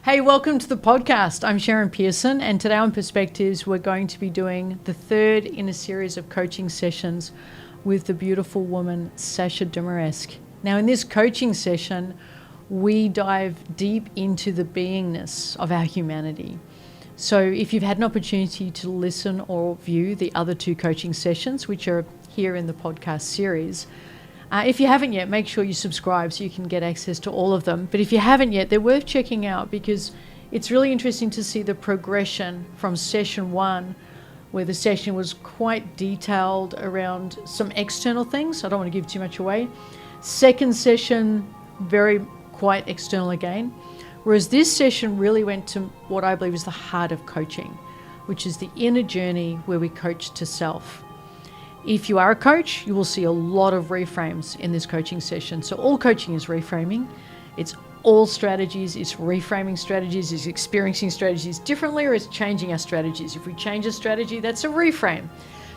Hey, welcome to the podcast. I'm Sharon Pearson, and today on Perspectives, we're going to be doing the third in a series of coaching sessions with the beautiful woman, Sasha Dumaresq. Now, in this coaching session, we dive deep into the beingness of our humanity. So if you've had an opportunity to listen or view the other two coaching sessions, which are here in the podcast series, if you haven't yet, make sure you subscribe so you can get access to all of them. But if you haven't yet, they're worth checking out because it's really interesting to see the progression from session one, where the session was quite detailed around some external things. I don't want to give too much away. Second session, very quite external again. Whereas this session really went to what I believe is the heart of coaching, which is the inner journey where we coach to self. If you are a coach, you will see a lot of reframes in this coaching session. So all coaching is reframing. It's all strategies. It's reframing strategies. It's experiencing strategies differently, or it's changing our strategies. If we change a strategy, that's a reframe.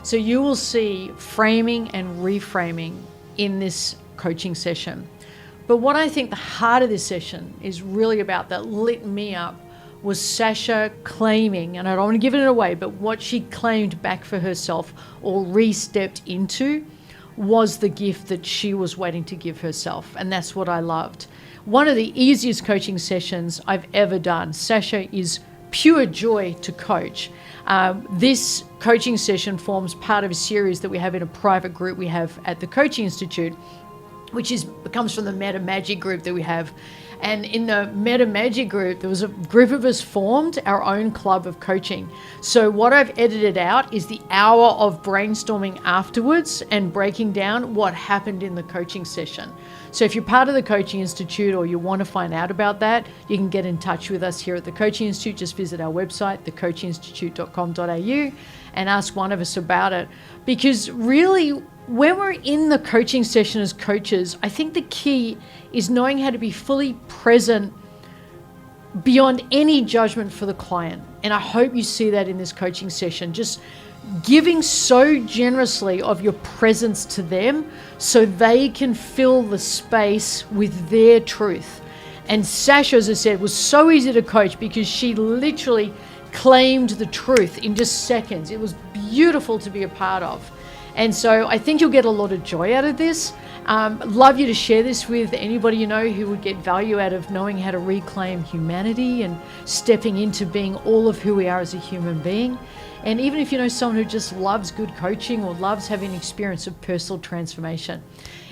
So you will see framing and reframing in this coaching session. But what I think the heart of this session is really about, that lit me up, was Sasha claiming, and I don't want to give it away, but what she claimed back for herself or re-stepped into was the gift that she was waiting to give herself. And that's what I loved. One of the easiest coaching sessions I've ever done. Sasha is pure joy to coach. This coaching session forms part of a series that we have in a private group we have at the Coaching Institute, which comes from the Meta Magic group that we have. And in the Meta Magic group, there was a group of us formed our own club of coaching. So what I've edited out is the hour of brainstorming afterwards and breaking down what happened in the coaching session. So if you're part of the Coaching Institute or you want to find out about that, you can get in touch with us here at the Coaching Institute. Just visit our website, thecoachinginstitute.com.au, and ask one of us about it. Because really, when we're in the coaching session as coaches, I think the key is knowing how to be fully present beyond any judgment for the client. And I hope you see that in this coaching session. Just giving so generously of your presence to them so they can fill the space with their truth. And Sasha, as I said, was so easy to coach because she literally claimed the truth in just seconds. It was beautiful to be a part of. And so I think you'll get a lot of joy out of this. Love you to share this with anybody you know who would get value out of knowing how to reclaim humanity and stepping into being all of who we are as a human being. And even if you know someone who just loves good coaching or loves having an experience of personal transformation.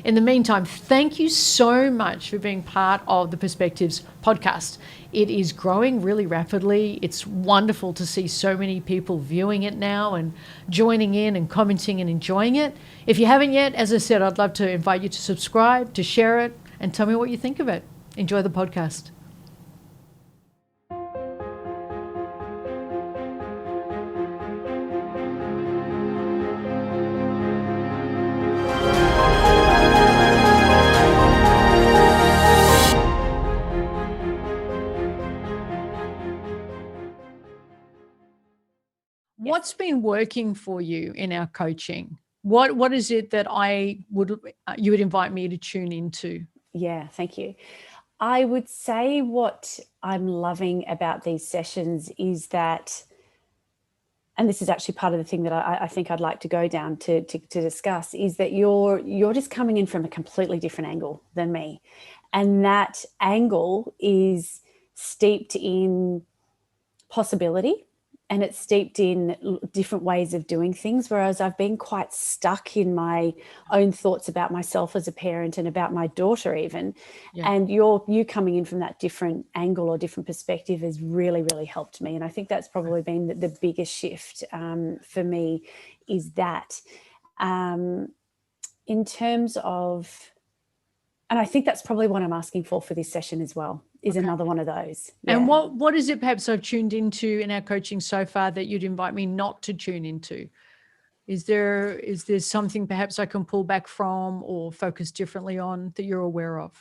In the meantime, thank you so much for being part of the Perspectives podcast. It is growing really rapidly. It's wonderful to see so many people viewing it now and joining in and commenting and enjoying it. If you haven't yet, as I said, I'd love to invite you to subscribe, to share it, and tell me what you think of it. Enjoy the podcast. What's been working for you in our coaching? What is it that you would invite me to tune into? Yeah, thank you. I would say what I'm loving about these sessions is that, and this is actually part of the thing that I think I'd like to go down to discuss, is that you're just coming in from a completely different angle than me. And that angle is steeped in possibility, and it's steeped in different ways of doing things, whereas I've been quite stuck in my own thoughts about myself as a parent and about my daughter even. Yeah. And you coming in from that different angle or different perspective has really, really helped me. And I think that's probably been the biggest shift for me, is that in terms of, and I think that's probably what I'm asking for this session as well, is another one of those. Yeah. And what is it perhaps I've tuned into in our coaching so far that you'd invite me not to tune into? Is there something perhaps I can pull back from or focus differently on that you're aware of?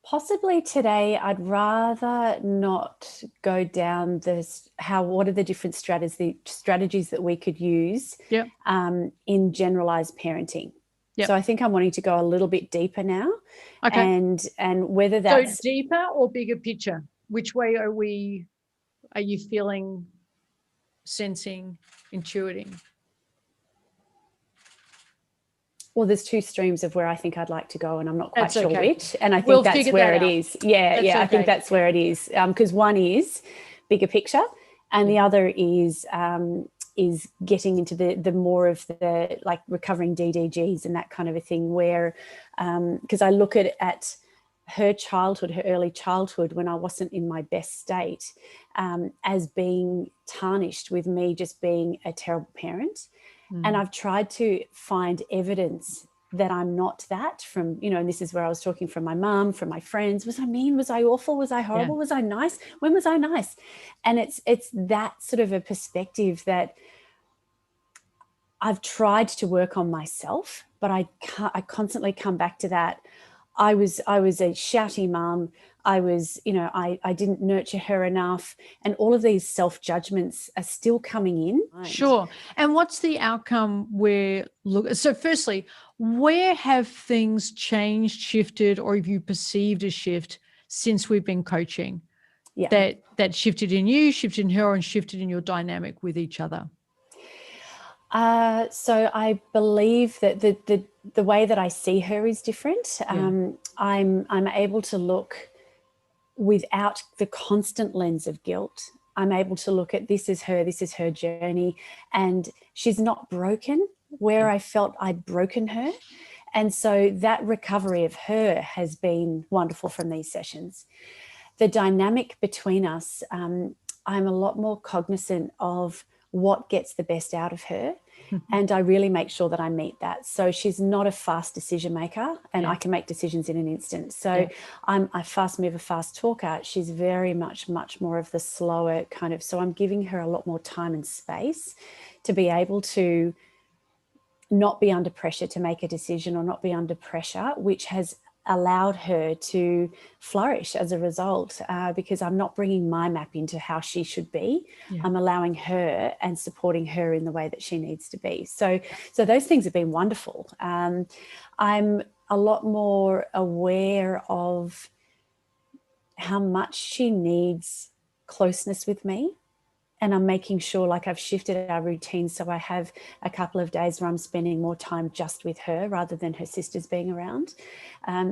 Possibly today, I'd rather not go down what are the different strategies that we could use in generalized parenting. Yep. So I think I'm wanting to go a little bit deeper now. Okay. And whether that's so deeper or bigger picture, which way are you feeling, sensing, intuiting? well, there's two streams of where I think I'd like to go, and I'm not quite That's sure okay. which. And I think We'll that's figure where that it out. is. Yeah, That's yeah, I think okay. that's where it is. Because one is bigger picture, and the other is getting into the more of the like recovering DDGs and that kind of a thing. Where because I look at her childhood, her early childhood, when I wasn't in my best state, as being tarnished with me just being a terrible parent. And I've tried to find evidence that I'm not that from, and this is where I was talking from my mum, from my friends. Was I mean? Was I awful? Was I horrible? Yeah. Was I nice? When was I nice? And it's that sort of a perspective that I've tried to work on myself, but I constantly come back to that. I was a shouty mum. I was, I didn't nurture her enough. And all of these self-judgments are still coming in. Sure. And what's the outcome so firstly, where have things changed, shifted, or have you perceived a shift since we've been coaching? Yeah. That shifted in you, shifted in her, and shifted in your dynamic with each other? So I believe that the way that I see her is different. I'm able to look without the constant lens of guilt. I'm able to look at this is her journey, and she's not broken where I felt I'd broken her. And so that recovery of her has been wonderful from these sessions. The dynamic between us, I'm a lot more cognizant of what gets the best out of her. And I really make sure that I meet that. So she's not a fast decision maker, and I can make decisions in an instant. So I'm a fast mover, fast talker. She's very much more of the slower kind of, so I'm giving her a lot more time and space to be able to not be under pressure to make a decision, or not be under pressure, which has allowed her to flourish as a result, because I'm not bringing my map into how she should be. I'm allowing her and supporting her in the way that she needs to be. So those things have been wonderful. I'm a lot more aware of how much she needs closeness with me. And I'm making sure, like, I've shifted our routine. So I have a couple of days where I'm spending more time just with her rather than her sisters being around.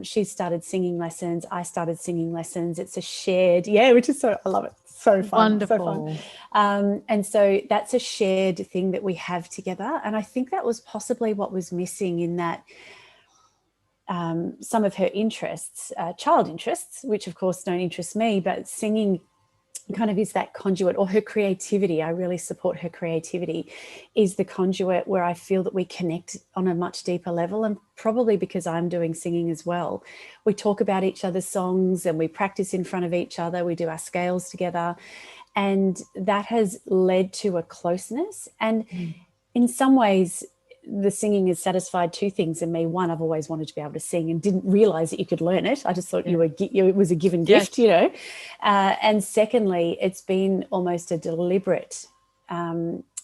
She started singing lessons. I started singing lessons. It's a shared, which is I love it. So fun. Wonderful. So fun. And so that's a shared thing that we have together. And I think that was possibly what was missing in that. Some of her interests, child interests, which of course don't interest me, but singing kind of is that conduit, or her creativity. I really support her creativity, is the conduit where I feel that we connect on a much deeper level. And probably because I'm doing singing as well, we talk about each other's songs and we practice in front of each other. We do our scales together, and that has led to a closeness. And in some ways, the singing has satisfied two things in me. One, I've always wanted to be able to sing and didn't realize that you could learn it. I just thought it was a given gift, And secondly, it's been almost a deliberate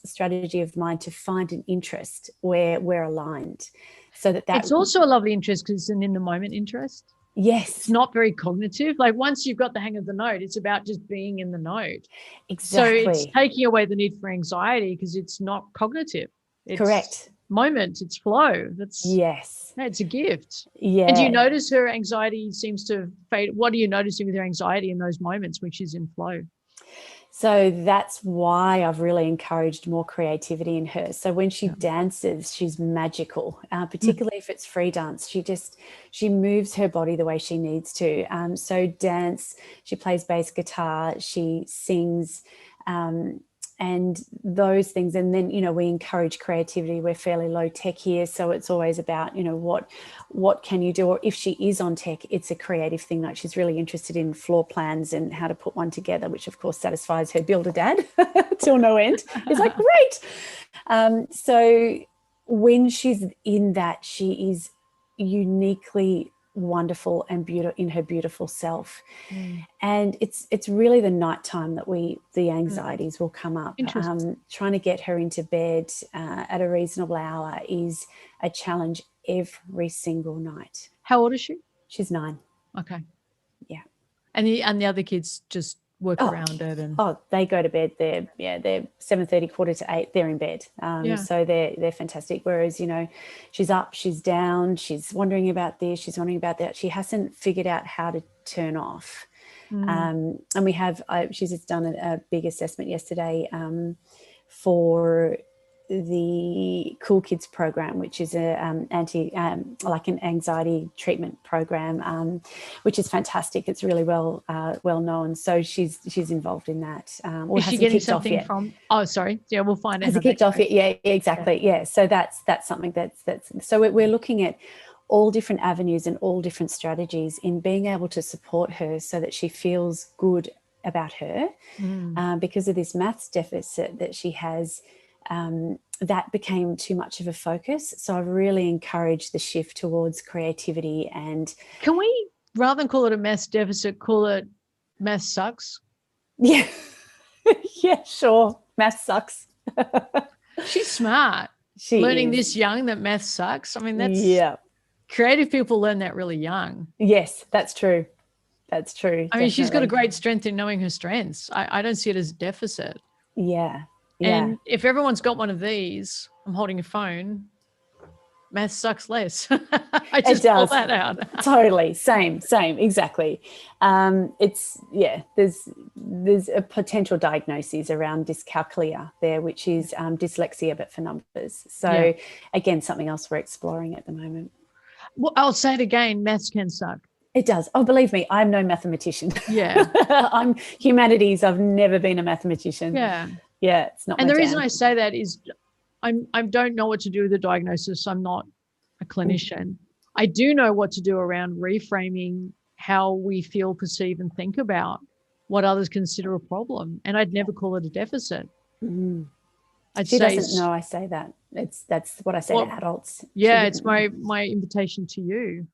strategy of mine to find an interest where we're aligned. So that it's also a lovely interest because it's an in the moment interest. Yes. It's not very cognitive. Like, once you've got the hang of the note, it's about just being in the note. Exactly. So it's taking away the need for anxiety because it's not cognitive. It's correct. Moment, it's flow. It's a gift. And do you notice her anxiety seems to fade? What are you noticing with her anxiety in those moments when she's in flow? So that's why I've really encouraged more creativity in her. So when she dances, she's magical, particularly if it's free dance. She moves her body the way she needs to. So dance, she plays bass guitar, she sings, and those things. And then, we encourage creativity. We're fairly low tech here. So it's always about, what can you do? Or if she is on tech, it's a creative thing. Like, she's really interested in floor plans and how to put one together, which of course satisfies her builder dad till no end. It's like, great. So when she's in that, she is uniquely wonderful and beautiful in her beautiful self. And it's really the nighttime that the anxieties will come up. Trying to get her into bed at a reasonable hour is a challenge every single night. How old is she? She's 9. Okay. Yeah. And the other kids just work around it, and they go to bed. They're 7:30, 7:45, they're in bed. So they're fantastic. Whereas, she's up, she's down, she's wondering about this, she's wondering about that. She hasn't figured out how to turn off. And we have, she's just done a big assessment yesterday for the Cool Kids program, which is a like an anxiety treatment program, which is fantastic. It's really well known. So she's involved in that. Is she getting something from? Oh, sorry. Yeah, we'll find out. Has it kicked off yet? Yeah, exactly. Yeah. So that's something that's. So we're looking at all different avenues and all different strategies in being able to support her so that she feels good about her, because of this maths deficit that she has. That became too much of a focus. So I've really encouraged the shift towards creativity. And can we, rather than call it a maths deficit, call it math sucks? Yeah. Yeah, sure. Math sucks. She's smart. She learning is. this young that math sucks. I mean, that's creative people learn that really young. Yes, that's true. That's true. I mean, she's got a great strength in knowing her strengths. I don't see it as a deficit. Yeah. And if everyone's got one of these, I'm holding a phone, math sucks less. I just pull that out. Totally. Same, exactly. There's a potential diagnosis around dyscalculia there, which is dyslexia, but for numbers. So again, something else we're exploring at the moment. Well, I'll say it again, maths can suck. It does. Oh, believe me, I'm no mathematician. Yeah. I'm humanities. I've never been a mathematician. Yeah. Yeah, it's not. And the reason I say that is I don't know what to do with the diagnosis. I'm not a clinician. I do know what to do around reframing how we feel, perceive, and think about what others consider a problem. And I'd never call it a deficit. She doesn't know I say that. That's what I say to adults. Yeah, it's my invitation to you.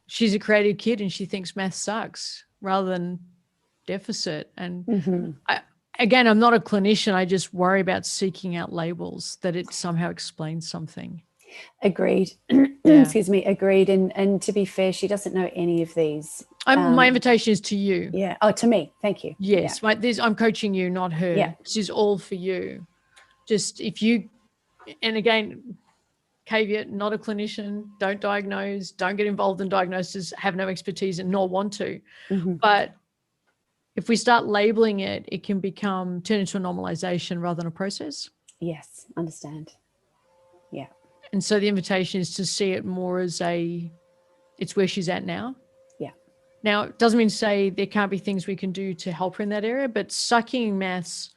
She's a creative kid and she thinks math sucks rather than deficit. And again, I'm not a clinician. I just worry about seeking out labels that it somehow explains something. Agreed. Excuse me. Agreed. And to be fair, she doesn't know any of these. My invitation is to you. Yeah. Oh, to me. Thank you. Yes. I'm coaching you, not her. Yeah. This is all for you. Just if you, and again, caveat, not a clinician, don't diagnose, don't get involved in diagnosis, have no expertise and nor want to. But if we start labeling it, it can turn into a normalization rather than a process. Yes, understand. Yeah. And so the invitation is to see it more as it's where she's at now. Yeah. Now, it doesn't mean to say there can't be things we can do to help her in that area, but sucking maths,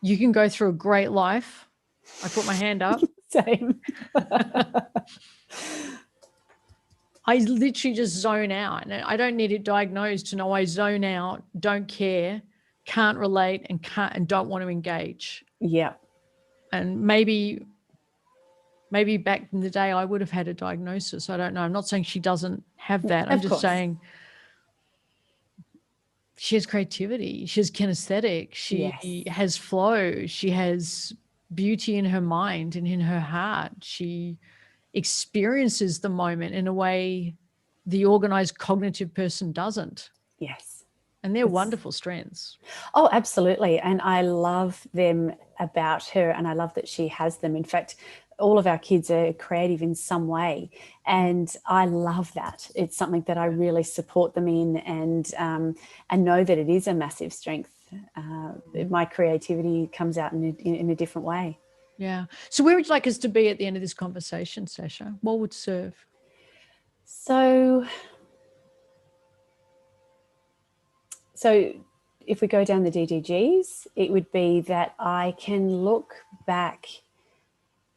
you can go through a great life. I put my hand up. Same. I literally just zone out, and I don't need it diagnosed to know I zone out, don't care, can't relate, and don't want to engage. Yeah. And maybe back in the day I would have had a diagnosis. I don't know. I'm not saying she doesn't have that. I'm just saying she has creativity. She's kinesthetic. She has flow. She has beauty in her mind and in her heart. She experiences the moment in a way the organized cognitive person doesn't. Yes. And they're wonderful strengths. Oh, absolutely. And I love them about her, and I love that she has them. In fact, all of our kids are creative in some way, and I love that. It's something that I really support them in, and know that it is a massive strength. My creativity comes out in a different way. Yeah. So where would you like us to be at the end of this conversation, Sasha? What would serve? So if we go down the DDGs, it would be that I can look back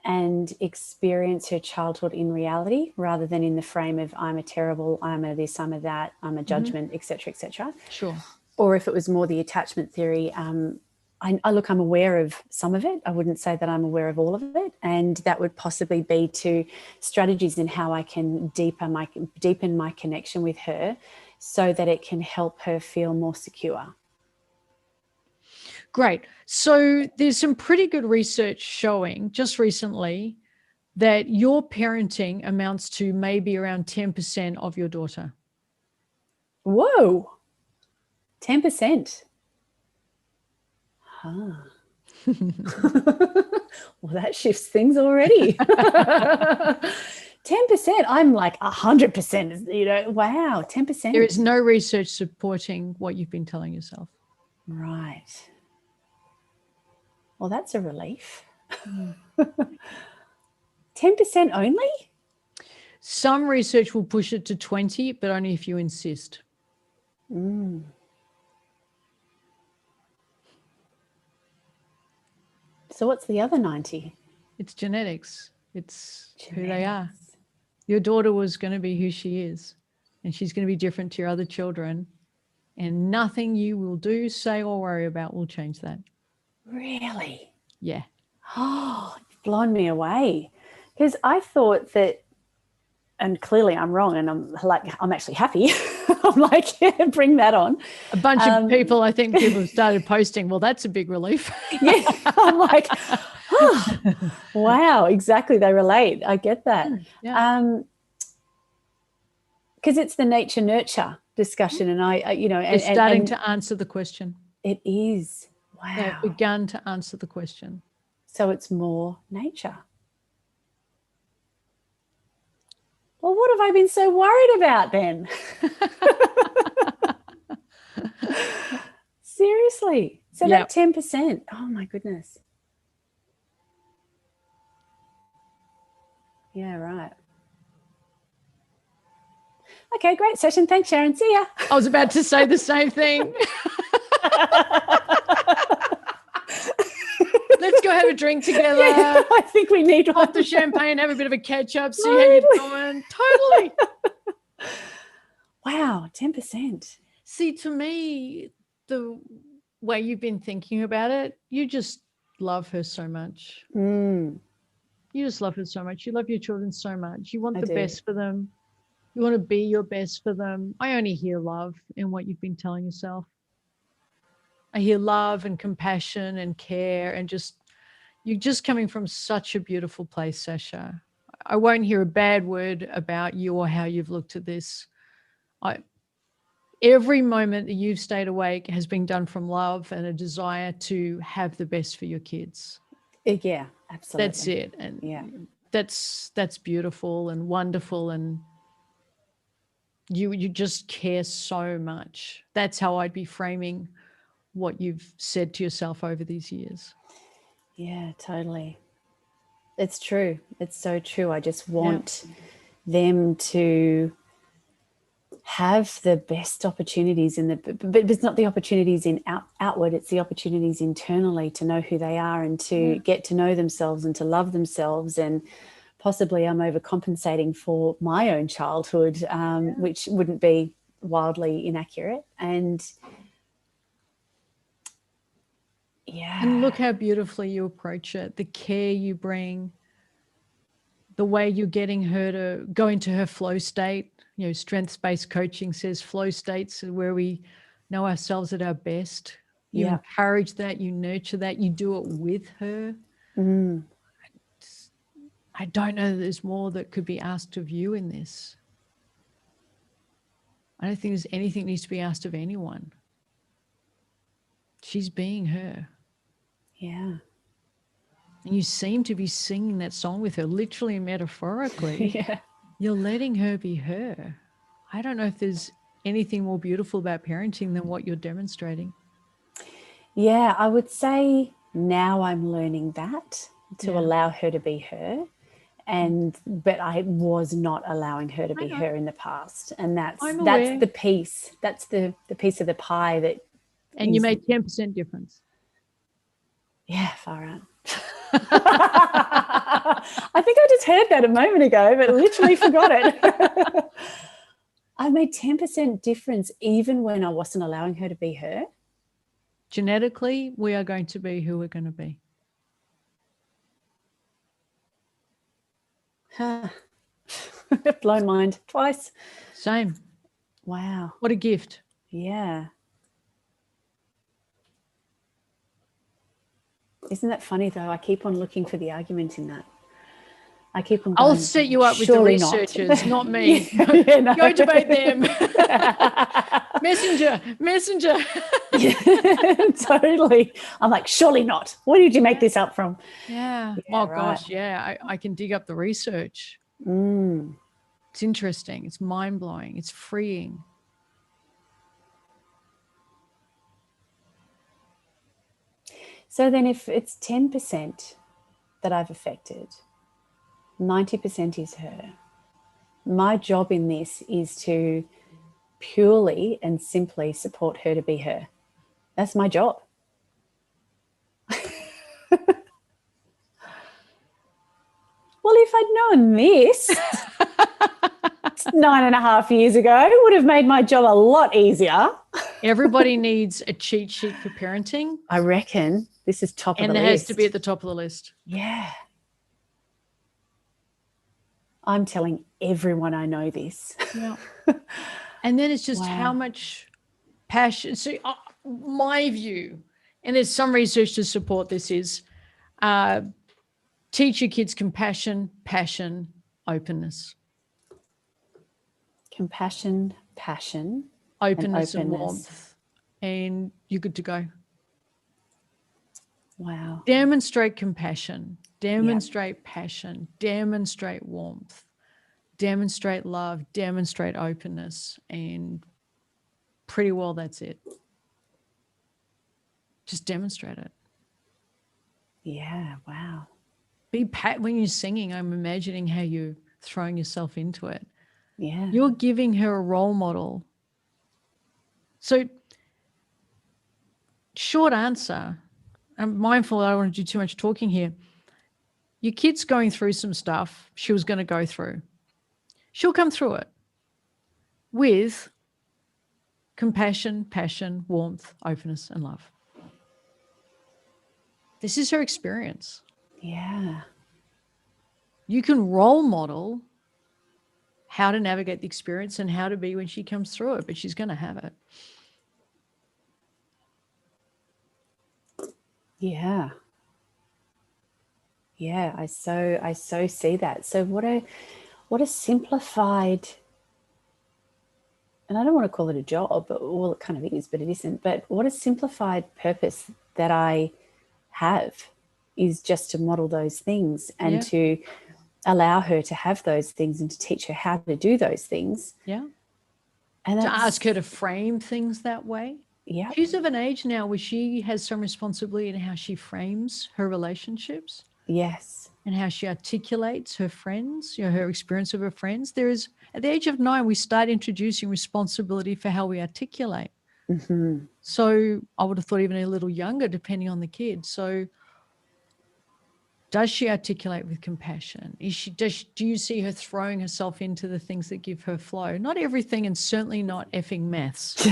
and experience her childhood in reality rather than in the frame of I'm a terrible, I'm a this, I'm a that, I'm a judgment, et cetera, et cetera. Sure. Or if it was more the attachment theory, I'm aware of some of it. I wouldn't say that I'm aware of all of it. And that would possibly be to strategies in how I can deepen my connection with her so that it can help her feel more secure. Great. So there's some pretty good research showing just recently that your parenting amounts to maybe around 10% of your daughter. Whoa. 10%. Huh. Well, that shifts things already. 10%. I'm like 100%, you know, wow, 10%. There is no research supporting what you've been telling yourself. Right. Well, that's a relief. 10% only? Some research will push it to 20, but only if you insist. Mm. So what's the other 90? It's genetics. It's who they Genetics. are. Your daughter was going to be who she is, and she's going to be different to your other children. And nothing you will do, say, or worry about will change that. Really? Yeah. Oh, you've blown me away. Because I thought that, and clearly I'm wrong, and I'm actually happy. I'm like, yeah, bring that on. A bunch of people, I think people have started posting, well, that's a big relief. Yeah, I'm like, oh, wow, exactly. They relate. I get that. Yeah. Because it's the nature nurture discussion, and I you know, They're starting to answer the question. It is. Wow. They've begun to answer the question. So it's more nature. Well, what have I been so worried about then? Seriously. So that 10%. Oh my goodness. Yeah, right. Okay, great session. Thanks, Sharon. See ya. I was about to say the same thing. Let's go have a drink together. Yeah, I think we need one. Pop the champagne, have a bit of a catch up, see how you're doing. Totally. Wow, 10%. See, to me, the way you've been thinking about it, you just love her so much. Mm. You just love her so much. You love your children so much. You want I the do. best for them. You want to be your best for them. I only hear love in what you've been telling yourself. I hear love and compassion and care, and just, you're just coming from such a beautiful place, Sasha. I won't hear a bad word about you or how you've looked at this. Every moment that you've stayed awake has been done from love and a desire to have the best for your kids. Yeah, absolutely. That's it. And yeah, that's beautiful and wonderful, and you just care so much. That's how I'd be framing what you've said to yourself over these years. Yeah, totally. It's true. It's so true. I just want them to have the best opportunities but it's not the opportunities in outward, it's the opportunities internally to know who they are and to get to know themselves and to love themselves. And possibly I'm overcompensating for my own childhood, which wouldn't be wildly inaccurate. And and look how beautifully you approach it, the care you bring, the way you're getting her to go into her flow state. You know, strengths-based coaching says flow states are where we know ourselves at our best. You encourage that, you nurture that, you do it with her. I don't know that there's more that could be asked of you in this. I don't think there's anything that needs to be asked of anyone. She's being her. Yeah. And you seem to be singing that song with her, literally and metaphorically. Yeah. You're letting her be her. I don't know if there's anything more beautiful about parenting than what you're demonstrating. Yeah, I would say now I'm learning that, to allow her to be her. But I was not allowing her to be her in the past. And that's the piece. That's the piece of the pie that. And you made 10% difference. Yeah, far out. I think I just heard that a moment ago, but literally forgot it. I made 10% difference even when I wasn't allowing her to be her. Genetically, we are going to be who we're going to be. Blown mind twice. Same. Wow. What a gift. Yeah. Isn't that funny though? I keep on looking for the argument in that. I keep on going. I'll set you up with the Surely researchers, not me. Yeah, no. Go debate them. Messenger. Totally. I'm like, surely not. Where did you make this up from? Yeah. Yeah, Oh, right. gosh, yeah. I can dig up the research. Mm. It's interesting. It's mind-blowing. It's freeing. So then if it's 10% that I've affected, 90% is her. My job in this is to purely and simply support her to be her. That's my job. Well, if I'd known this 9.5 years ago, it would have made my job a lot easier. Everybody needs a cheat sheet for parenting. I reckon this is top of the list. And it has to be at the top of the list. Yeah. I'm telling everyone I know this. Yeah. And then it's just how much passion. So my view, and there's some research to support this, is teach your kids compassion, passion, openness. Compassion, passion, openness and warmth. And you're good to go. Wow. Demonstrate compassion, demonstrate passion, demonstrate warmth, demonstrate love, demonstrate openness, and pretty well that's it. Just demonstrate it. Yeah, wow. When you're singing, I'm imagining how you're throwing yourself into it. Yeah. You're giving her a role model. So, short answer, I'm mindful I don't want to do too much talking here. Your kid's going through some stuff she was going to go through. She'll come through it with compassion, passion, warmth, openness, and love. This is her experience. Yeah. You can role model how to navigate the experience and how to be when she comes through it, but she's going to have it. Yeah. Yeah, I so see that. So what a simplified, and I don't want to call it a job, but well, it kind of is, but it isn't. But what a simplified purpose that I have is just to model those things and to allow her to have those things and to teach her how to do those things. Yeah. And to ask her to frame things that way. Yeah. She's of an age now where she has some responsibility in how she frames her relationships. Yes. And how she articulates her friends, her experience of her friends. There is, at the age of 9, we start introducing responsibility for how we articulate. Mm-hmm. So I would have thought even a little younger, depending on the kid. So does she articulate with compassion? Do you see her throwing herself into the things that give her flow? Not everything, and certainly not effing maths.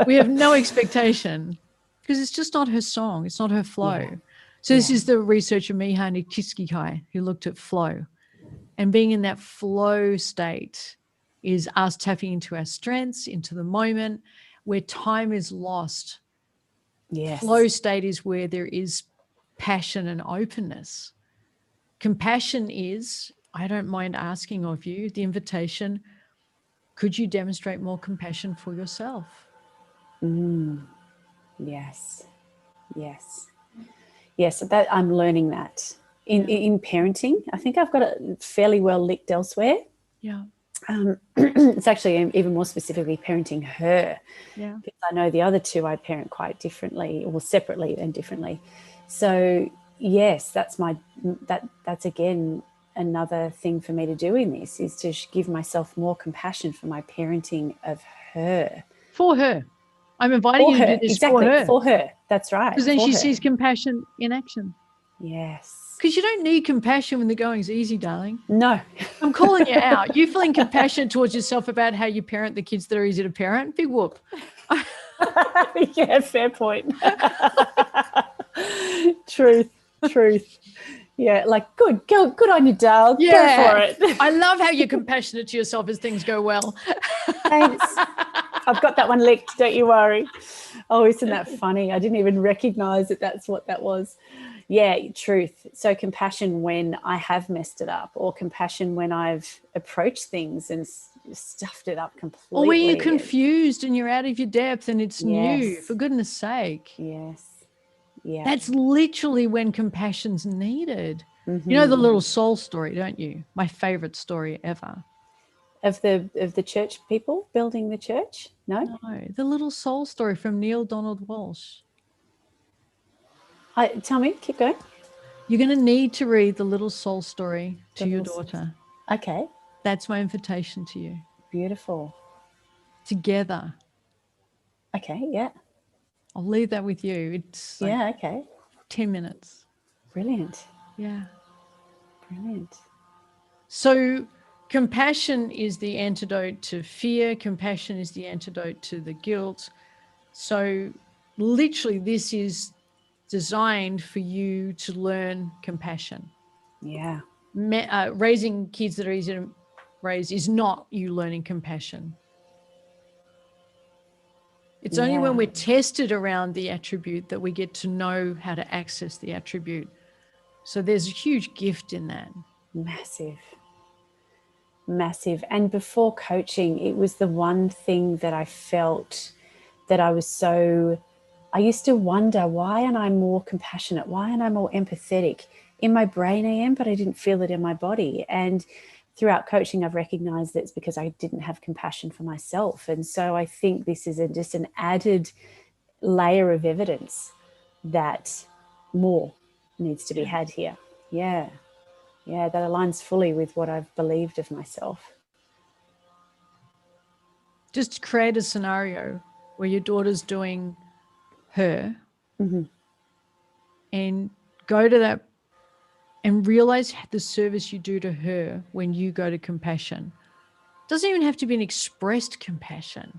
We have no expectation because it's just not her song. It's not her flow. Yeah. So this is the researcher Miha Nikiskikai who looked at flow, and being in that flow state is us tapping into our strengths, into the moment where time is lost. Yes. Flow state is where there is passion and openness. Compassion is, I don't mind asking of you, the invitation, could you demonstrate more compassion for yourself? Yes. Yes. Yes, that I'm learning that in parenting. I think I've got it fairly well licked elsewhere. Yeah. It's actually even more specifically parenting her. Yeah. Because I know the other two I parent quite differently, or separately and differently. So yes, that's again another thing for me to do in this, is to give myself more compassion for my parenting of her. For her. I'm inviting you to do this exactly, for her. For her. That's right. Because then she sees compassion in action. Yes. Because you don't need compassion when the going's easy, darling. No. I'm calling you out. You feeling compassionate towards yourself about how you parent the kids that are easy to parent? Big whoop. Yeah, fair point. Truth. Yeah, like good on you, Dale. Yeah. Go for it. I love how you're compassionate to yourself as things go well. Thanks. I've got that one licked, don't you worry. Oh, isn't that funny? I didn't even recognize that that's what that was. Yeah, truth. So compassion when I have messed it up, or compassion when I've approached things and stuffed it up completely. Or where you're confused and you're out of your depth and it's new, for goodness sake. Yes. Yeah. That's literally when compassion's needed. You know the little soul story, don't you? My favorite story ever. Of the church people building the church? No, the little soul story from Neil Donald Walsh. Tell me, keep going. You're going to need to read the little soul story to your daughter. Okay. That's my invitation to you. Beautiful. Together. Okay, yeah. I'll leave that with you. It's like okay. 10 minutes. Brilliant. Yeah. Brilliant. So compassion is the antidote to fear. Compassion is the antidote to the guilt. So literally this is designed for you to learn compassion. Yeah. Raising kids that are easy to raise is not you learning compassion. It's only when we're tested around the attribute that we get to know how to access the attribute. So there's a huge gift in that. Massive. Massive. And before coaching, it was the one thing that I felt that I used to wonder, why am I more compassionate? Why am I more empathetic? In my brain I am, but I didn't feel it in my body. And throughout coaching, I've recognized that it's because I didn't have compassion for myself. And so I think this is just an added layer of evidence that more needs to be had here. Yeah. Yeah, that aligns fully with what I've believed of myself. Just create a scenario where your daughter's doing her and go to that and realize the service you do to her when you go to compassion. It doesn't even have to be an expressed compassion.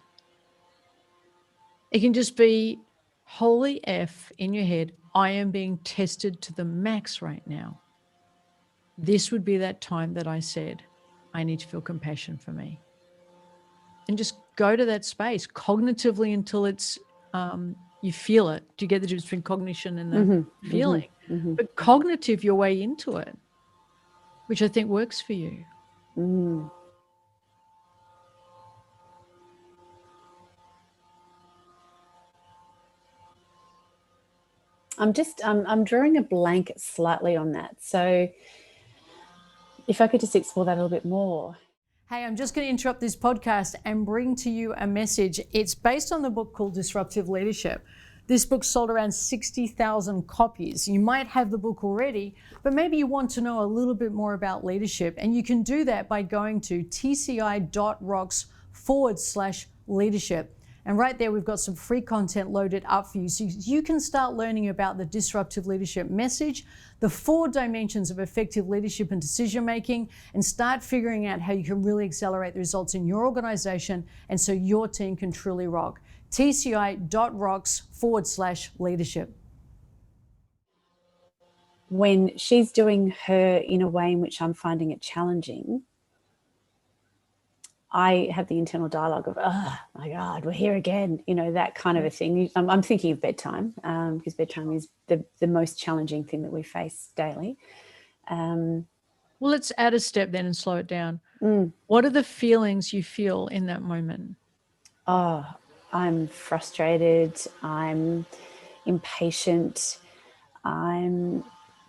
It can just be, holy F in your head, I am being tested to the max right now. This would be that time that I said, I need to feel compassion for me. And just go to that space cognitively until it's, you feel it. Do you get the difference between cognition and the feeling? But cognitive your way into it, which I think works for you. I'm drawing a blank slightly on that. So if I could just explore that a little bit more. Hey, I'm just going to interrupt this podcast and bring to you a message. It's based on the book called Disruptive Leadership. This book sold around 60,000 copies. You might have the book already, but maybe you want to know a little bit more about leadership. And you can do that by going to tci.rocks/leadership. And right there, we've got some free content loaded up for you. So you can start learning about the disruptive leadership message, the 4 dimensions of effective leadership and decision making, and start figuring out how you can really accelerate the results in your organization and so your team can truly rock. tci.rocks/leadership. When she's doing her in a way in which I'm finding it challenging, I have the internal dialogue of, oh my God, we're here again, that kind of a thing. I'm thinking of bedtime, because bedtime is the most challenging thing that we face daily. Well, let's add a step then and slow it down. What are the feelings you feel in that moment? Oh, I'm frustrated. I'm impatient. I'm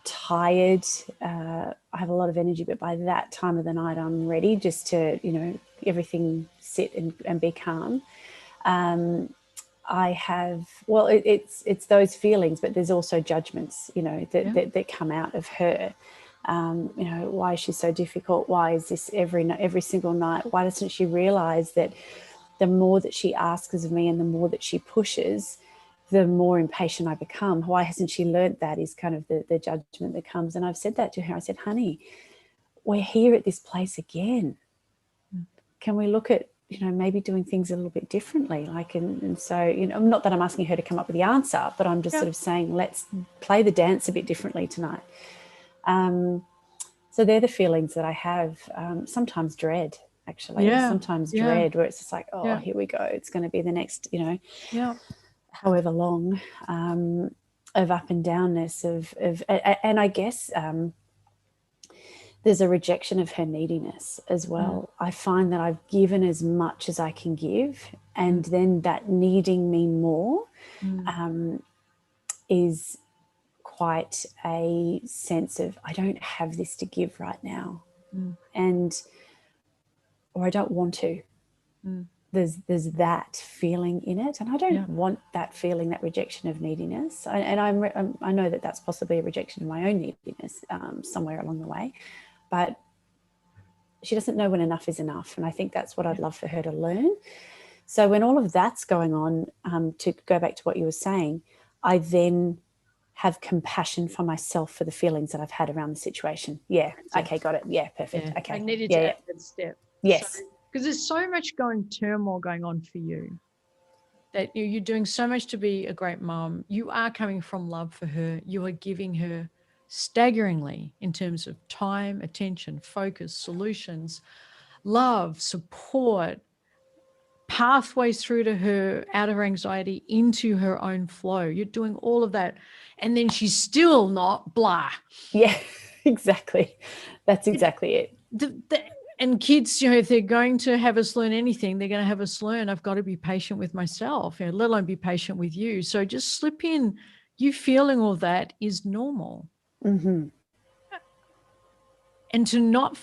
tired. I have a lot of energy, but by that time of the night, I'm ready just to, everything sit and be calm. I have, it's those feelings, but there's also judgments, that come out of her. Why is she so difficult? Why is this every single night? Why doesn't she realize that the more that she asks of me and the more that she pushes, the more impatient I become? Why hasn't she learnt that is kind of the judgment that comes. And I've said that to her. I said, honey, we're here at this place again. Can we look at, maybe doing things a little bit differently? So, not that I'm asking her to come up with the answer, but I'm just sort of saying, let's play the dance a bit differently tonight. So they're the feelings that I have. Sometimes dread, actually. Sometimes dread, where it's just like, here we go. It's going to be the next, however long. up and downness and I guess there's a rejection of her neediness as well. I find that I've given as much as I can give, and then that needing me more is quite a sense of, I don't have this to give right now, or I don't want to. There's that feeling in it, and I don't want that feeling, that rejection of neediness. I know that that's possibly a rejection of my own neediness somewhere along the way, but she doesn't know when enough is enough, and I think that's what I'd love for her to learn. So when all of that's going on, to go back to what you were saying, I then have compassion for myself for the feelings that I've had around the situation. Yeah. Okay, got it. Yeah, perfect. Yeah. Okay. I needed to add that step. Yes. Because there's so much turmoil going on for you, that you're doing so much to be a great mom. You are coming from love for her. You are giving her staggeringly in terms of time, attention, focus, solutions, love, support, pathways through to her, out of her anxiety, into her own flow. You're doing all of that. And then she's still not blah. Yeah, exactly. That's exactly it. And kids, if they're going to have us learn anything, they're going to have us learn, I've got to be patient with myself, let alone be patient with you. So just slip in, you feeling all that is normal. And to not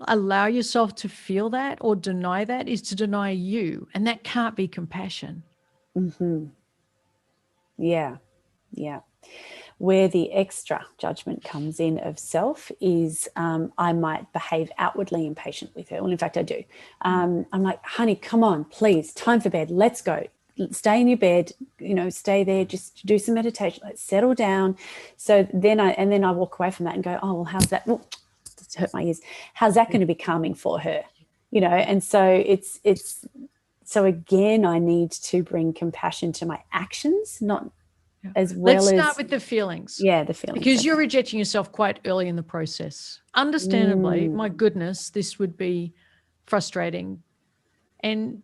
allow yourself to feel that or deny that is to deny you. And that can't be compassion. Yeah. Yeah. Where the extra judgment comes in of self is I might behave outwardly impatient with her. Well, in fact, I do. I'm like, honey, come on, please, time for bed. Let's go. Stay in your bed, stay there, just do some meditation. Let's settle down. So then I walk away from that and go, oh, well, how's that? Oh, that's hurt my ears. How's that going to be calming for her? And so so again, I need to bring compassion to my actions, not as well as. Let's start with the feelings. Yeah, the feelings. Because you're rejecting yourself quite early in the process. Understandably, my goodness, this would be frustrating. And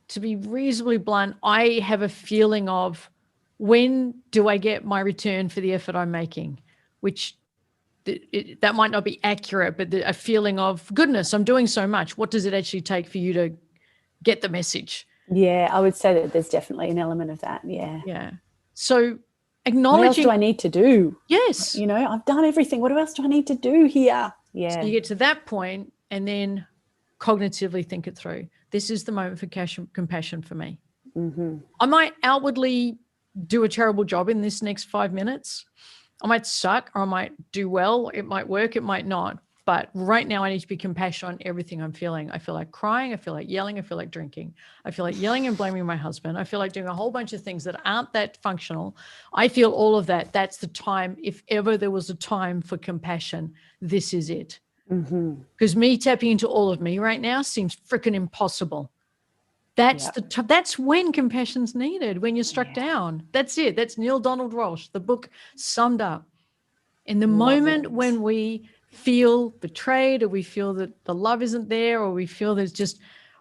to be reasonably blunt, I have a feeling of, when do I get my return for the effort I'm making? Which that might not be accurate, but a feeling of, goodness, I'm doing so much. What does it actually take for you to get the message? Yeah, I would say that there's definitely an element of that. Yeah. Yeah. So acknowledging. What else do I need to do? Yes. I've done everything. What else do I need to do here? Yeah. So you get to that point and then cognitively think it through. This is the moment for compassion for me. I might outwardly do a terrible job in this next 5 minutes. I might suck, or I might do well. It might work, it might not. But right now I need to be compassionate on everything I'm feeling. I feel like crying. I feel like yelling. I feel like drinking. I feel like yelling and blaming my husband. I feel like doing a whole bunch of things that aren't that functional. I feel all of that. That's the time. If ever there was a time for compassion, this is it. Because me tapping into all of me right now seems freaking impossible. That's that's when compassion's needed, when you're struck down. That's it. That's Neil Donald Walsh, the book summed up. In the moment when we feel betrayed, or we feel that the love isn't there, or we feel there's just,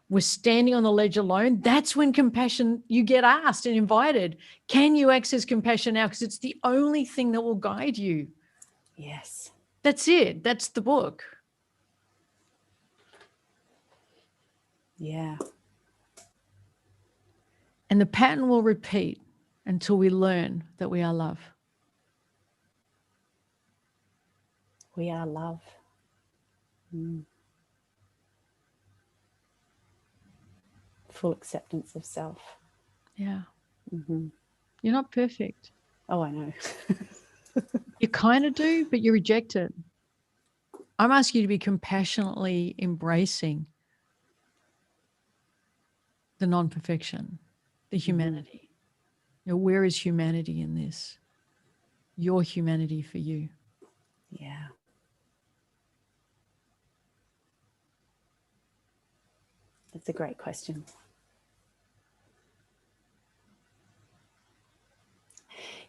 we're standing on the ledge alone, that's when compassion, you get asked and invited, can you access compassion now? Because it's the only thing that will guide you. Yes. That's it. That's the book. Yeah. And the pattern will repeat until we learn that we are love. We are love. Full acceptance of self. Yeah. You're not perfect. Oh, I know. You kind of do, but you reject it. I'm asking you to be compassionately embracing the non-perfection, the humanity. Where is humanity in this? Your humanity for you. Yeah. That's a great question.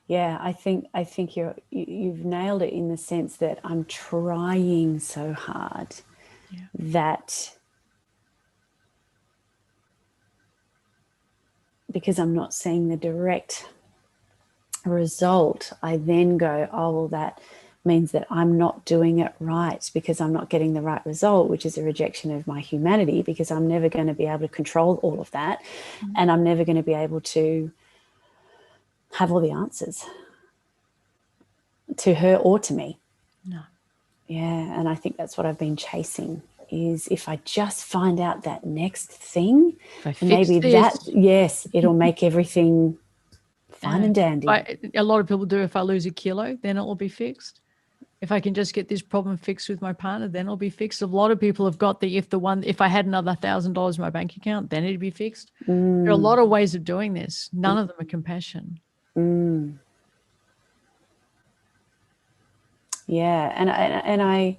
Yeah, I think you've nailed it, in the sense that I'm trying so hard that, because I'm not seeing the direct result, I then go, oh, well, that means that I'm not doing it right because I'm not getting the right result, which is a rejection of my humanity, because I'm never going to be able to control all of that. And I'm never going to be able to have all the answers to her or to me. No. Yeah. And I think that's what I've been chasing, is if I just find out that next thing, maybe that, yes, it'll make everything fine and dandy. A lot of people do. If I lose a kilo, then it will be fixed. If I can just get this problem fixed with my partner, then it'll be fixed. A lot of people have got if I had another $1,000 in my bank account, then it'd be fixed. There are a lot of ways of doing this. None of them are compassion. Yeah. And I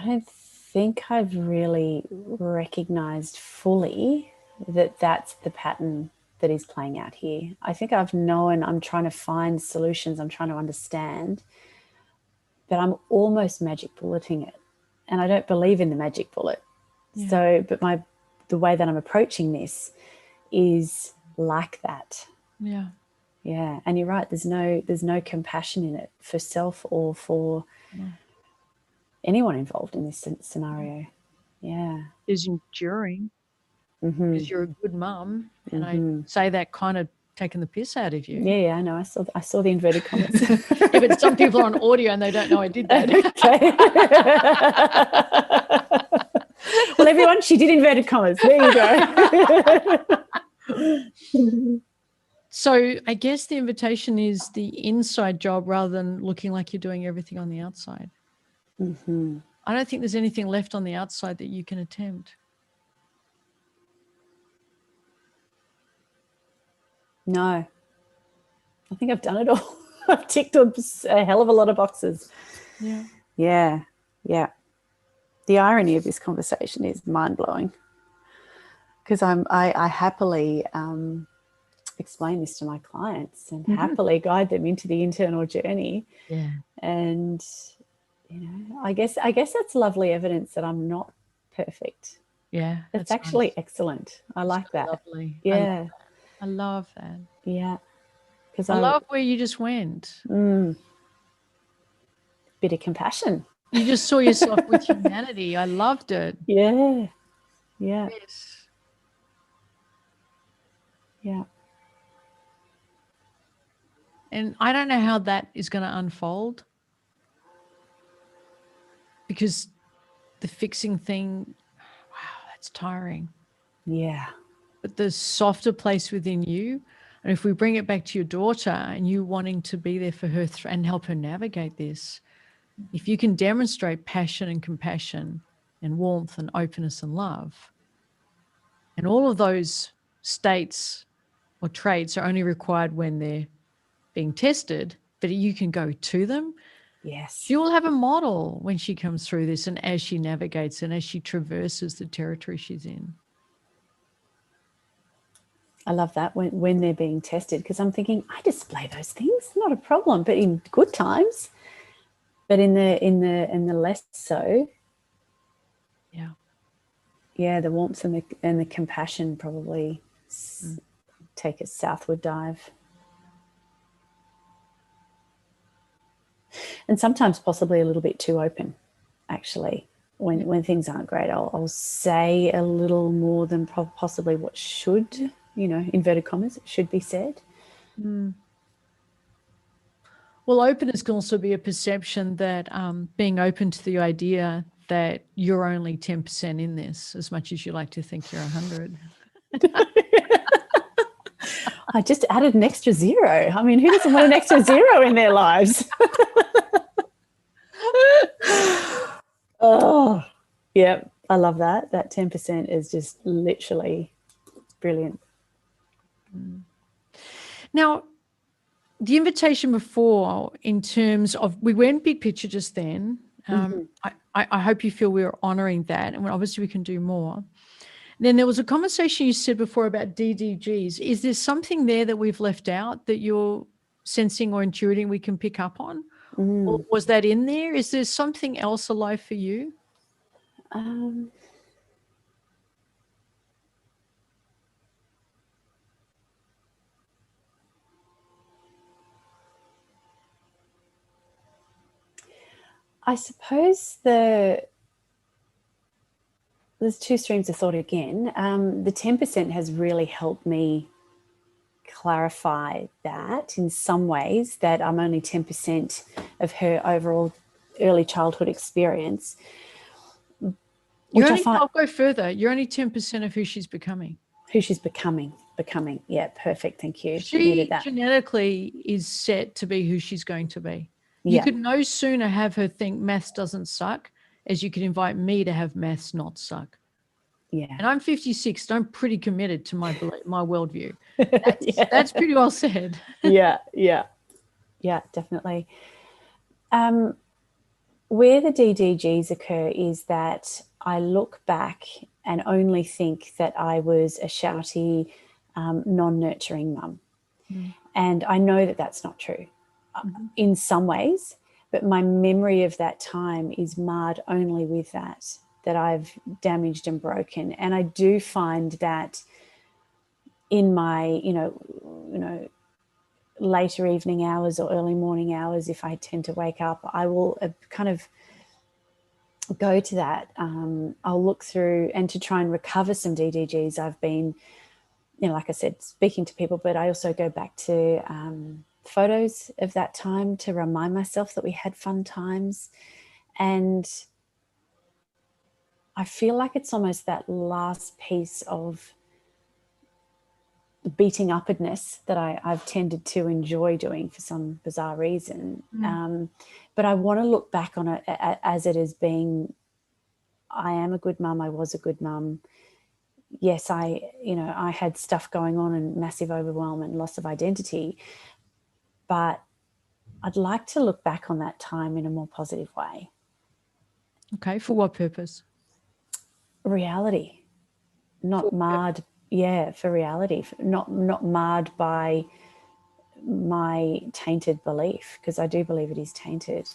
don't think I've really recognized fully that that's the pattern that is playing out here. I think I've known, I'm trying to find solutions, I'm trying to understand, but I'm almost magic bulleting it. And I don't believe in the magic bullet. Yeah. So, but the way that I'm approaching this is like that. Yeah. Yeah. And you're right, there's no compassion in it for self or for anyone involved in this scenario. Yeah. Is enduring because you're a good mum. And I say that kind of taking the piss out of you. Yeah, I know. I saw the inverted commas. Yeah, but some people are on audio and they don't know I did that. Okay. Well, everyone, she did inverted commas. There you go. So I guess the invitation is the inside job rather than looking like you're doing everything on the outside. I don't think there's anything left on the outside that you can attempt. No. I think I've done it all. I've ticked a hell of a lot of boxes. Yeah. Yeah. Yeah. The irony of this conversation is mind-blowing, because I happily explain this to my clients and happily guide them into the internal journey. Yeah. And I guess that's lovely evidence that I'm not perfect. Yeah. It's actually nice. Excellent. I like that. Lovely. Yeah. I love that. Yeah. Because I love where you just went. Bit of compassion. You just saw yourself with humanity. I loved it. Yeah. Yeah. Yes. Yeah. And I don't know how that is going to unfold, because the fixing thing, wow, that's tiring. Yeah. But the softer place within you, and if we bring it back to your daughter and you wanting to be there for her and help her navigate this, if you can demonstrate passion and compassion and warmth and openness and love, and all of those states or traits are only required when they're being tested, but you can go to them. Yes. She will have a model when she comes through this and as she navigates and as she traverses the territory she's in. I love that when they're being tested, because I'm thinking, I display those things, not a problem, but in good times. But in the less so. Yeah. Yeah, the warmth and the compassion probably take a southward dive. And sometimes possibly a little bit too open, actually. When things aren't great, I'll say a little more than possibly what should, inverted commas, should be said. Well, openness can also be a perception that being open to the idea that you're only 10% in this, as much as you like to think you're 100. I just added an extra zero. I mean, who doesn't want an extra zero in their lives? Oh, yeah, I love that. That 10% is just literally brilliant. Now, the invitation before, in terms of, we went big picture just then. I hope you feel we're honoring that, and obviously we can do more. Then there was a conversation you said before about DDGs. Is there something there that we've left out that you're sensing or intuiting we can pick up on? Or was that in there? Is there something else alive for you? I suppose there's two streams of thought again. The 10% has really helped me clarify that in some ways, that I'm only 10% of her overall early childhood experience. I'll go further. You're only 10% of who she's becoming. Who she's becoming. Yeah, perfect. Thank you. She genetically is set to be who she's going to be. Yeah. You could no sooner have her think maths doesn't suck as you could invite me to have maths not suck. Yeah. And I'm 56, so I'm pretty committed to my worldview. That's pretty well said. Yeah, definitely. Where the DDGs occur is that I look back and only think that I was a shouty, non-nurturing mum. And I know that that's not true in some ways, but my memory of that time is marred only with that I've damaged and broken. And I do find that in my, you know, later evening hours or early morning hours, if I tend to wake up, I will kind of go to that. I'll look through, and to try and recover some DDGs, I've been, you know, like I said, speaking to people, but I also go back to photos of that time to remind myself that we had fun times. And I feel like it's almost that last piece of beating uppedness that I've tended to enjoy doing for some bizarre reason. But I want to look back on it as it as being, I am a good mum. I was a good mum. Yes, I had stuff going on and massive overwhelm and loss of identity, but I'd like to look back on that time in a more positive way. Okay, for what purpose? Reality, not marred. Yeah, for reality, not marred by my tainted belief, because I do believe it is tainted.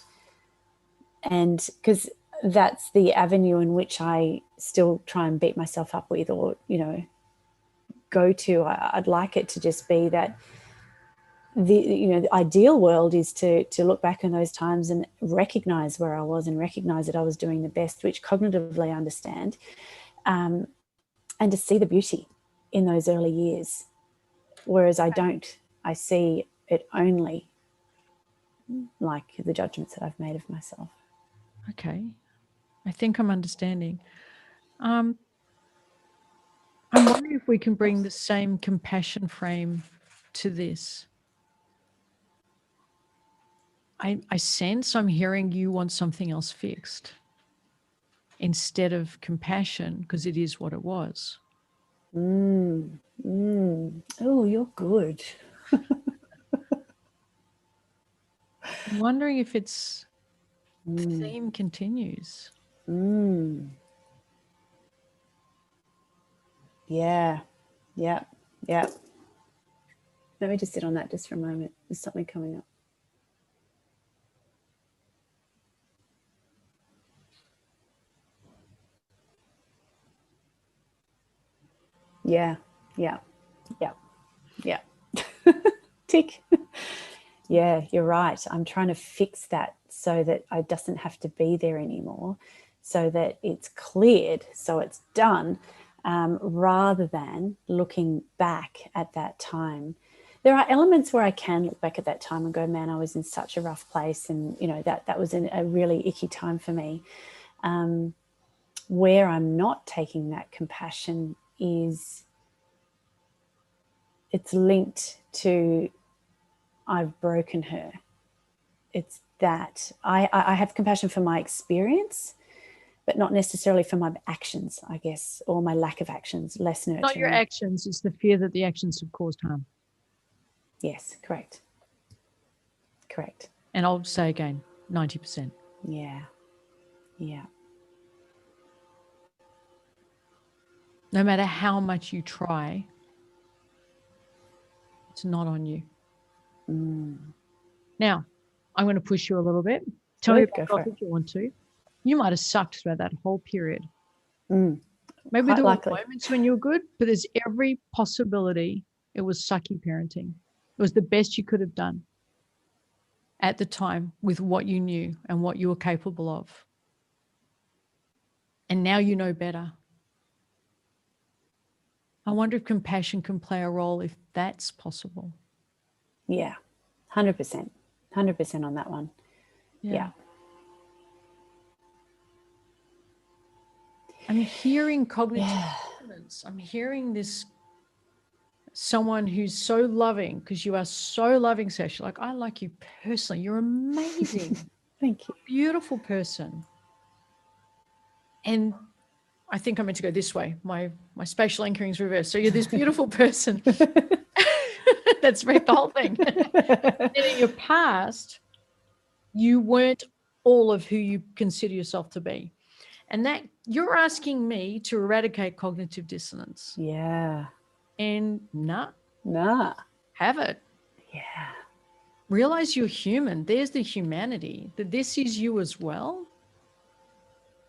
And because that's the avenue in which I still try and beat myself up with, or, you know, go to. I'd like it to just be that the ideal world is to look back on those times and recognize where I was and recognize that I was doing the best, which cognitively I understand, and to see the beauty in those early years. Whereas I don't, I see it only like the judgments that I've made of myself. Okay. I think I'm understanding. I'm wondering if we can bring the same compassion frame to this. I sense I'm hearing you want something else fixed instead of compassion, because it is what it was. Oh, you're good. I'm wondering if it's the theme continues. Yeah. Let me just sit on that just for a moment. There's something coming up. Yeah. Tick. Yeah, you're right. I'm trying to fix that so that I doesn't have to be there anymore, so that it's cleared, so it's done, rather than looking back at that time. There are elements where I can look back at that time and go, man, I was in such a rough place, and that was a really icky time for me. Where I'm not taking that compassion is it's linked to I've broken her. It's that I have compassion for my experience, but not necessarily for my actions, I guess, or my lack of actions, less nurturing. Not your actions, it's the fear that the actions have caused harm. Yes, correct. And I'll say again, 90%. Yeah. No matter how much you try, it's not on you. Now, I'm going to push you a little bit. Tell me back off if you want to. You might have sucked throughout that whole period. Maybe there were moments when you were good, but there's every possibility it was sucky parenting. It was the best you could have done. at the time with what you knew and what you were capable of. And now you know better. I wonder if compassion can play a role if that's possible. Yeah, 100%. 100% on that one. Yeah. I'm hearing cognitive dissonance. I'm hearing this, someone who's so loving, because you are so loving, Sasha. Like, I like you personally. You're amazing. Thank you. Beautiful person. And I think I meant to go this way. My spatial anchoring is reversed. So you're this beautiful person. That's right, the whole thing. And in your past, you weren't all of who you consider yourself to be. And that you're asking me to eradicate cognitive dissonance. Yeah. And nah. Have it. Yeah. Realize you're human. There's the humanity, that this is you as well.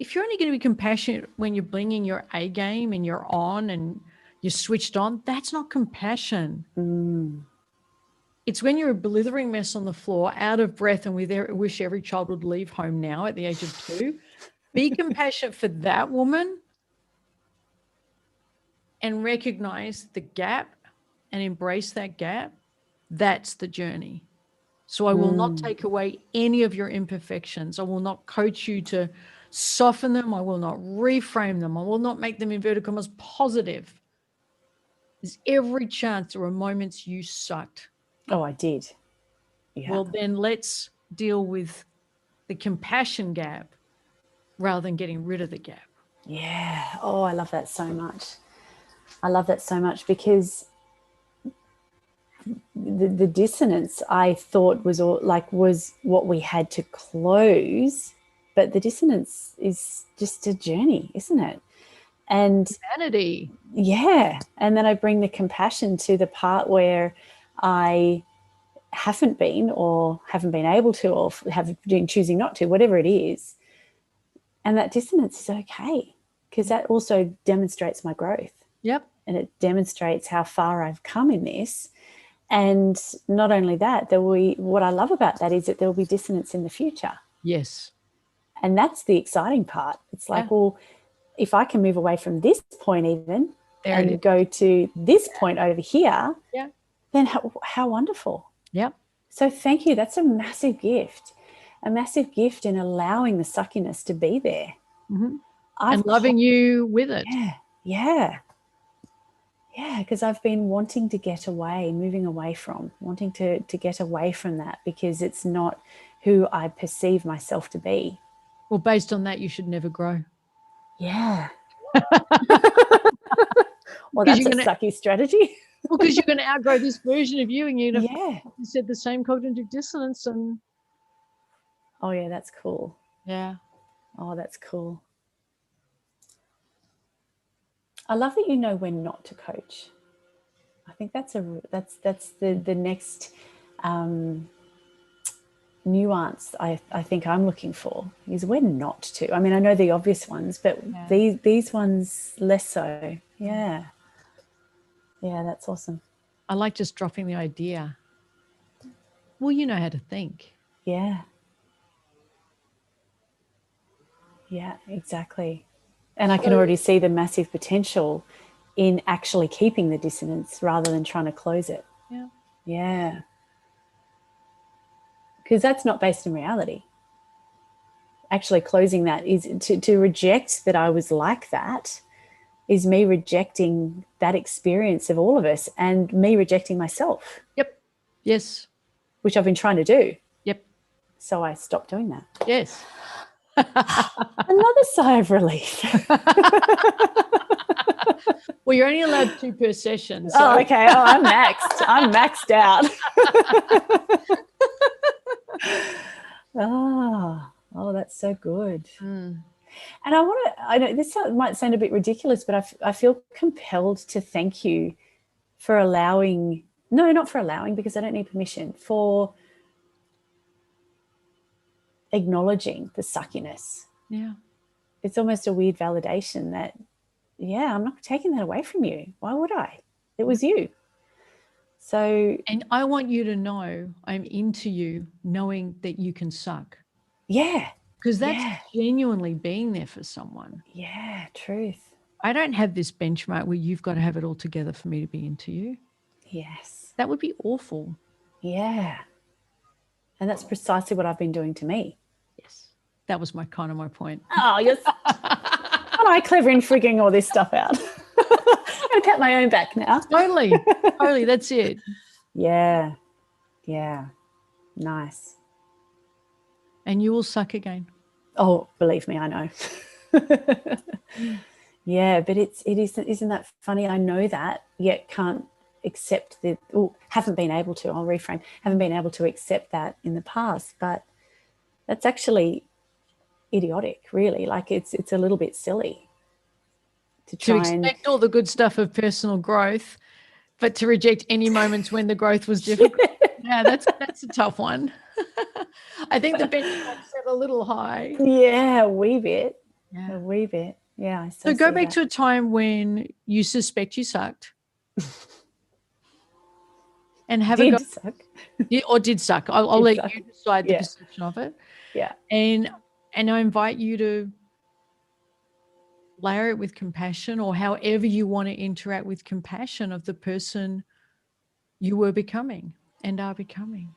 If you're only going to be compassionate when you're bringing your A game and you're on and you're switched on, that's not compassion. It's when you're a blithering mess on the floor, out of breath, and we wish every child would leave home now at the age of 2. Be compassionate for that woman and recognize the gap and embrace that gap. That's the journey. So I will not take away any of your imperfections. I will not coach you to soften them. I will not reframe them. I will not make them, inverted commas, positive. There's every chance there were moments you sucked. Oh, I did. Yeah. Well, then let's deal with the compassion gap rather than getting rid of the gap. Yeah. Oh, I love that so much. I love that so much, because the dissonance I thought was what we had to close, but the dissonance is just a journey, isn't it? And Humanity. Yeah. And then I bring the compassion to the part where I haven't been, or haven't been able to, or have been choosing not to, whatever it is. And that dissonance is okay, because that also demonstrates my growth. Yep. And it demonstrates how far I've come in this. And not only that, what I love about that is that there will be dissonance in the future. Yes. And that's the exciting part. It's like, well, if I can move away from this point even and go to this point over here, then how wonderful. Yep. So thank you. That's a massive gift in allowing the suckiness to be there. And loving you with it. Yeah. Because I've been wanting to get away, wanting to get away from that, because it's not who I perceive myself to be. Well, based on that, you should never grow. Yeah. Well, that's a sucky strategy. Well, because you're going to outgrow this version of you, and you're going to, you said, the same cognitive dissonance. And oh yeah, that's cool. Yeah. Oh, that's cool. I love that you know when not to coach. I think that's the next nuance I think I'm looking for, is when not to. I mean, I know the obvious ones, but these ones less so. Yeah. Yeah, that's awesome. I like just dropping the idea. Well, you know how to think. Yeah. Yeah, exactly. And I can already see the massive potential in actually keeping the dissonance rather than trying to close it. Yeah. Yeah. Because that's not based in reality. Actually closing that is to reject that I was like that, is me rejecting that experience of all of us, and me rejecting myself. Yep. Yes. Which I've been trying to do. Yep. So I stopped doing that. Yes. Another sigh of relief. Well, you're only allowed 2 per session. So. Oh, okay. Oh, I'm maxed. I'm maxed out. Oh, that's so good. And I know this might sound a bit ridiculous, but I feel compelled to thank you for allowing, no, not for allowing, because I don't need permission, for acknowledging the suckiness. Yeah. It's almost a weird validation that, I'm not taking that away from you. Why would I? It was you. So And I want you to know I'm into you knowing that you can suck. yeah. Because that's Yeah. genuinely being there for someone. Yeah. Truth. I don't have this benchmark where you've got to have it all together for me to be into you. Yes. That would be awful. Yeah. And that's precisely what I've been doing to me. Yes. That was my point. Oh, you're aren't I clever in figuring all this stuff out? I'm going to pat my own back now. Totally. Totally. That's it. Yeah. Yeah. Nice. And you will suck again. Oh, believe me, I know. Yeah, but isn't that funny? I know that, yet can't accept haven't been able to, I'll reframe, haven't been able to accept that in the past. But that's actually idiotic, really. Like it's a little bit silly to To try and expect all the good stuff of personal growth, but to reject any moments when the growth was difficult. Yeah, that's a tough one. I think the benchmark's set a little high. yeah, a wee bit. Yeah. A wee bit. Yeah. I So go see back that. to a time when you suspect you sucked and have a go. Did suck. Or did suck. I'll Did let suck. you decide the Yeah. perception of it. Yeah. And I invite you to layer it with compassion, or however you want to interact with compassion of the person you were becoming and are becoming.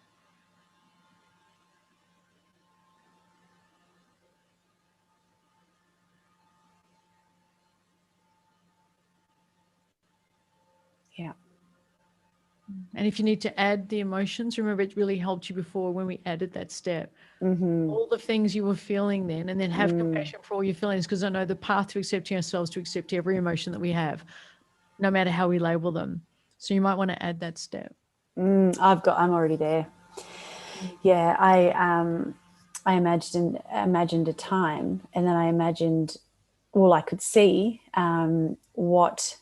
Yeah. And if you need to add the emotions, remember it really helped you before when we added that step. All the things you were feeling then, and then have compassion for all your feelings, because I know the path to accepting ourselves to accept every emotion that we have, no matter how we label them. So you might want to add that step. I'm already there. Yeah, I imagined a time, and then I imagined, well, I could see what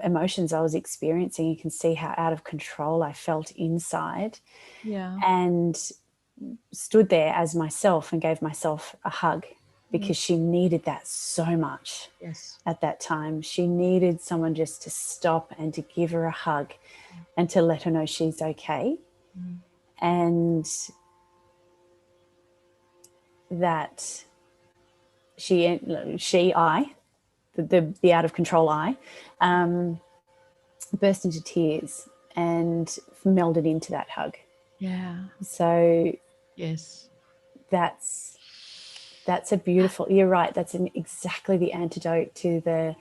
emotions I was experiencing. You can see how out of control I felt inside, Yeah. and stood there as myself and gave myself a hug, because she needed that so much. Yes. At that time, she needed someone just to stop and to give her a hug and to let her know she's okay. And that the out of control I, burst into tears and melded into that hug. Yeah. So Yes. that's a beautiful, you're right, that's exactly the antidote to the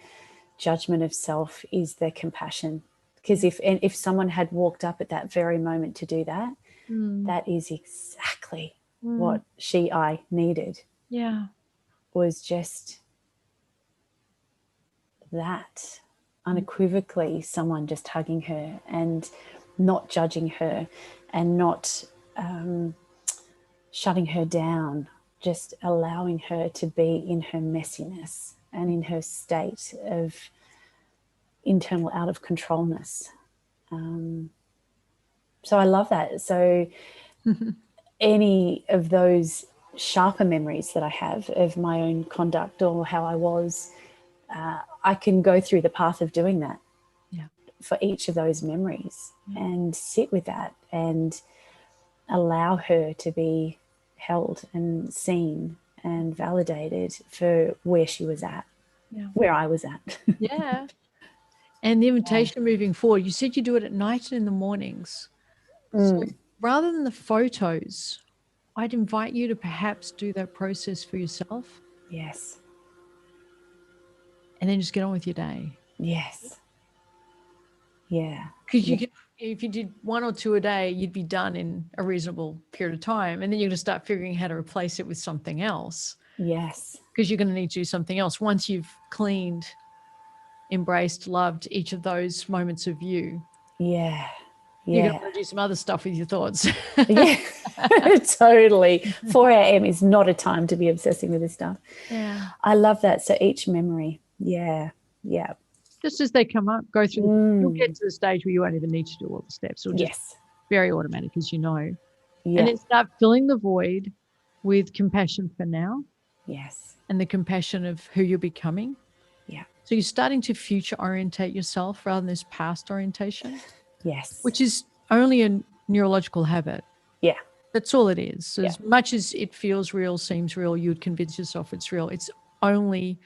judgment of self, is the compassion. Because if someone had walked up at that very moment to do that, that is exactly what I needed. Yeah. Was just that, unequivocally, someone just hugging her and not judging her and not shutting her down, just allowing her to be in her messiness and in her state of internal out of controlness. So I love that. So any of those sharper memories that I have of my own conduct or how I was, I can go through the path of doing that. Yeah. For each of those memories, and sit with that and allow her to be held and seen and validated for where she was at, where I was at. Yeah. And the invitation moving forward, you said you do it at night and in the mornings. So rather than the photos, I'd invite you to perhaps do that process for yourself. Yes. And then just get on with your day. Yes. Yeah. Because you could, if you did 1 or 2 a day, you'd be done in a reasonable period of time. And then you're going to start figuring how to replace it with something else. Yes. Because you're going to need to do something else once you've cleaned, embraced, loved each of those moments of you. Yeah. You're Yeah. going to want to do some other stuff with your thoughts. Yeah. Totally. 4 a.m. is not a time to be obsessing with this stuff. Yeah. I love that. So each memory. Yeah. Yeah. Just as they come up, go through. You'll get to the stage where you won't even need to do all the steps. It'll just Yes. very automatic, as you know. Yeah. And then start filling the void with compassion for now. Yes. And the compassion of who you're becoming. Yeah. So you're starting to future orientate yourself rather than this past orientation. Yes. which is only a neurological habit. Yeah. That's all it is. So Yeah. as much as it feels real, seems real, you'd convince yourself it's real. It's only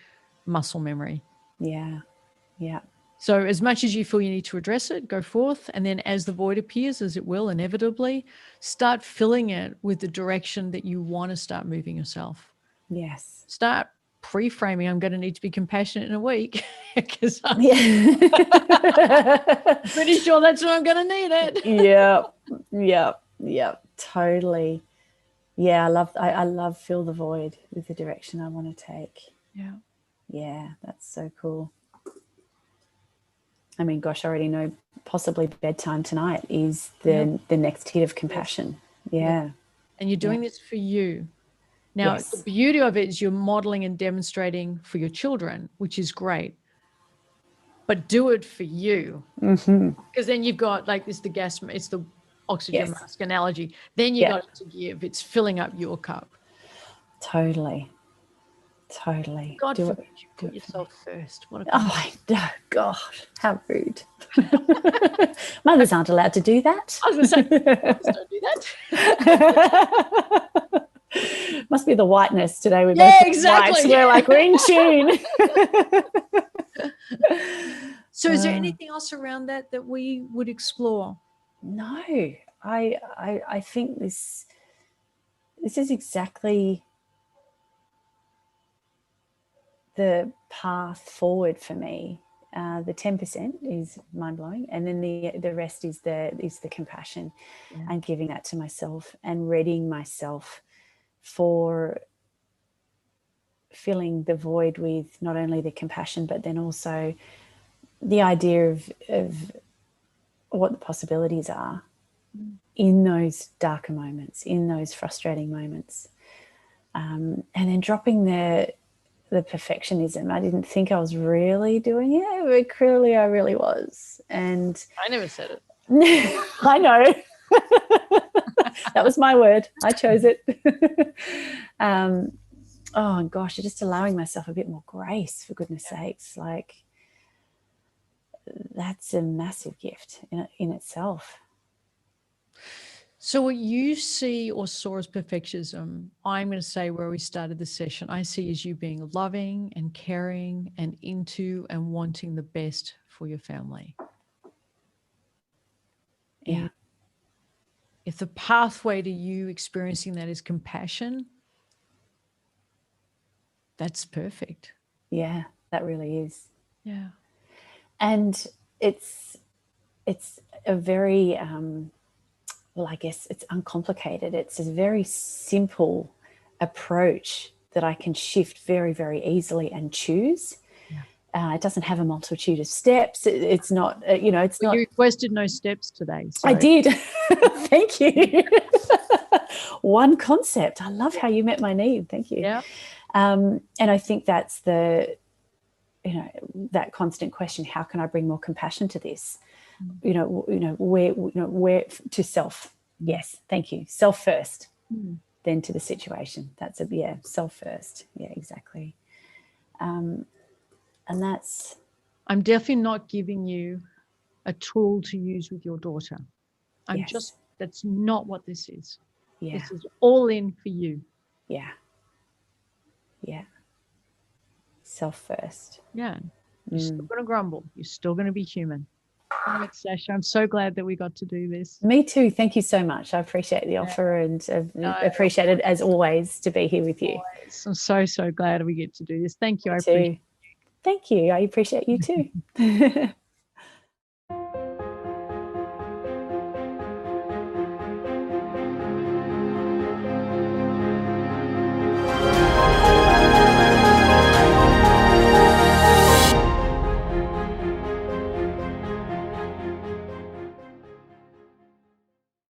muscle memory. Yeah. Yeah. So as much as you feel you need to address it, go forth. And then as the void appears, as it will inevitably, start filling it with the direction that you want to start moving yourself. Yes. Start pre-framing. I'm going to need to be compassionate in a week because I'm pretty sure that's when I'm going to need it. Yeah. Totally. Yeah. I love fill the void with the direction I want to take. Yeah. Yeah. That's so cool. I mean, gosh, I already know possibly bedtime tonight is the next hit of compassion. Yeah. And you're doing this for you. Now, Yes. the beauty of it is you're modeling and demonstrating for your children, which is great. But do it for you. Because then you've got like this, it's the oxygen mask analogy. Then you got it to give. It's filling up your cup. Totally. God forbid you put yourself first. What a gosh, how rude. Mothers aren't allowed to do that. I was going to say, mothers don't do that. Must be the whiteness today. Exactly. We're in tune. So is there anything else around that we would explore? No, I think this is exactly the path forward for me. The 10% is mind-blowing, and then the rest is the compassion and giving that to myself and readying myself for filling the void with not only the compassion but then also the idea of what the possibilities are in those darker moments, in those frustrating moments, and then dropping the perfectionism. I didn't think I was really doing it, but clearly I really was. And I never said it. I know. That was my word. I chose it. Oh gosh, just allowing myself a bit more grace, for goodness sakes. Like, that's a massive gift in itself. So what you see or saw as perfectionism, I'm going to say where we started the session, I see as you being loving and caring and into and wanting the best for your family. Yeah. And if the pathway to you experiencing that is compassion, that's perfect. Yeah, that really is. Yeah. And it's a very well, I guess it's uncomplicated. It's a very simple approach that I can shift very, very easily and choose. Yeah. It doesn't have a multitude of steps. It's not, it's not. You requested no steps today. So. I did. Thank you. One concept. I love how you met my need. Thank you. Yeah. And I think that's that constant question: how can I bring more compassion to this? Where to self. Yes, thank you. Self first, then to the situation. That's self first. Yeah, exactly. And that's. I'm definitely not giving you a tool to use with your daughter. That's not what this is. Yeah. This is all in for you. Yeah. Yeah. Self first. Yeah. You're still going to grumble. You're still going to be human. All right, Sasha, I'm so glad that we got to do this. Me too. Thank you so much. I appreciate the offer and appreciate it as always to be here with you. Always. I'm so glad we get to do this. Thank you. I appreciate you. Thank you. I appreciate you too.